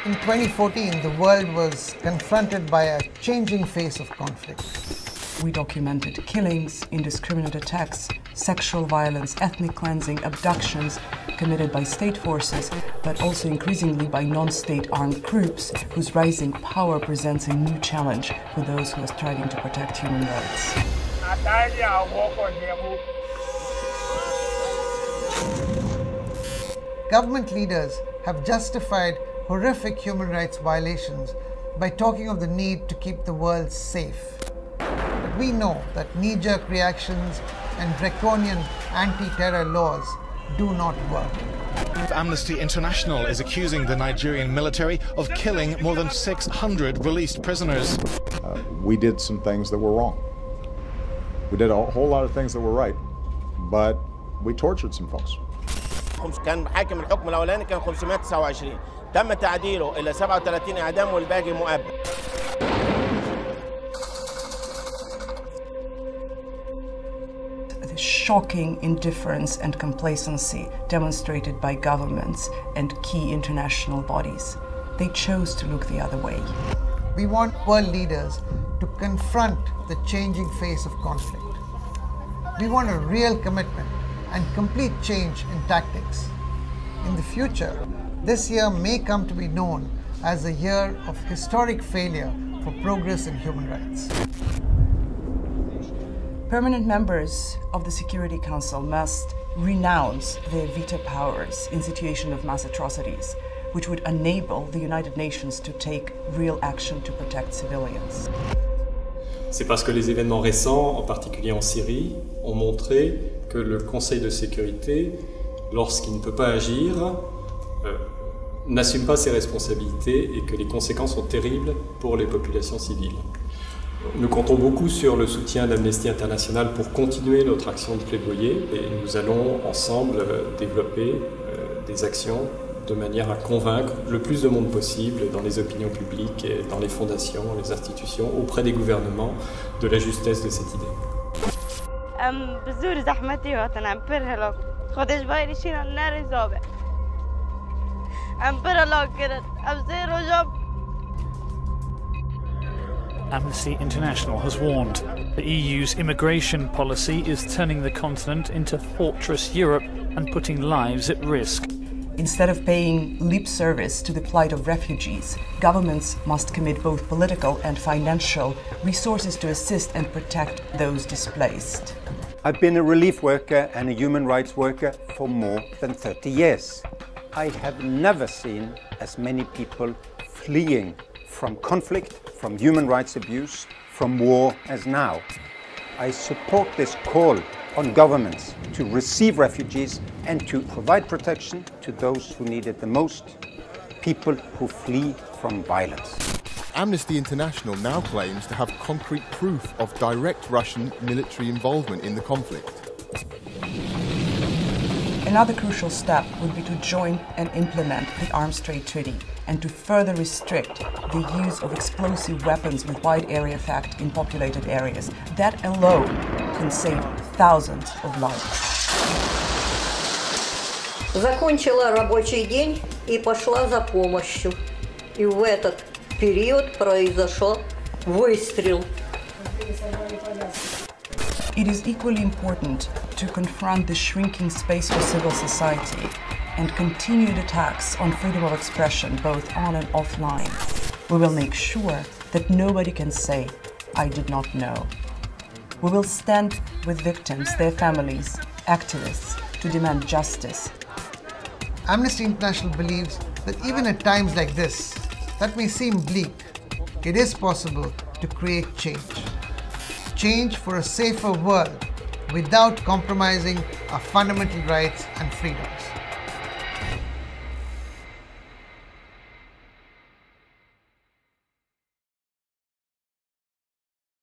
In 2014, the world was confronted by a changing face of conflict. We documented killings, indiscriminate attacks, sexual violence, ethnic cleansing, abductions committed by state forces, but also increasingly by non-state armed groups whose rising power presents a new challenge for those who are striving to protect human rights. Government leaders have justified horrific human rights violations by talking of the need to keep the world safe. But we know that knee-jerk reactions and draconian anti-terror laws do not work. Amnesty International is accusing the Nigerian military of killing more than 600 released prisoners. We did some things that were wrong. We did a whole lot of things that were right, but we tortured some folks. كان حاكم الحكم الأولاني كان 529 تم تعديله إلى 37 إعدام والباقي مؤبد. The shocking indifference and complacency demonstrated by governments and key international bodies. They chose to look the other way. We want world leaders to confront the changing face of conflict. We want a real commitment and complete change in tactics. In the future, this year may come to be known as a year of historic failure for progress in human rights. Permanent members of the Security Council must renounce their veto powers in situation of mass atrocities, which would enable the United Nations to take real action to protect civilians. C'est parce que les événements récents, en particulier en Syrie, ont montré que le Conseil de sécurité, lorsqu'il ne peut pas agir, n'assume pas ses responsabilités et que les conséquences sont terribles pour les populations civiles. Nous comptons beaucoup sur le soutien d'Amnesty International pour continuer notre action de plaidoyer et nous allons ensemble développer des actions de manière à convaincre le plus de monde possible dans les opinions publiques et dans les fondations, les institutions, auprès des gouvernements, de la justesse de cette idée. Amnesty International has warned the EU's immigration policy is turning the continent into fortress Europe and putting lives at risk. Instead of paying lip service to the plight of refugees, governments must commit both political and financial resources to assist and protect those displaced. I've been a relief worker and a human rights worker for more than 30 years. I have never seen as many people fleeing from conflict, from human rights abuse, from war as now. I support this call on governments to receive refugees and to provide protection to those who need it the most, people who flee from violence. Amnesty International now claims to have concrete proof of direct Russian military involvement in the conflict. Another crucial step would be to join and implement the Arms Trade Treaty and to further restrict the use of explosive weapons with wide area effect in populated areas. That alone can save thousands of lives. Закончила рабочий день и пошла за помощью. И в этот период произошел выстрел. It is equally important to confront the shrinking space for civil society and continued attacks on freedom of expression both on and offline. We will make sure that nobody can say, "I did not know." We will stand with victims, their families, activists, to demand justice. Amnesty International believes that even at times like this, that may seem bleak, it is possible to create change. Change for a safer world without compromising our fundamental rights and freedoms.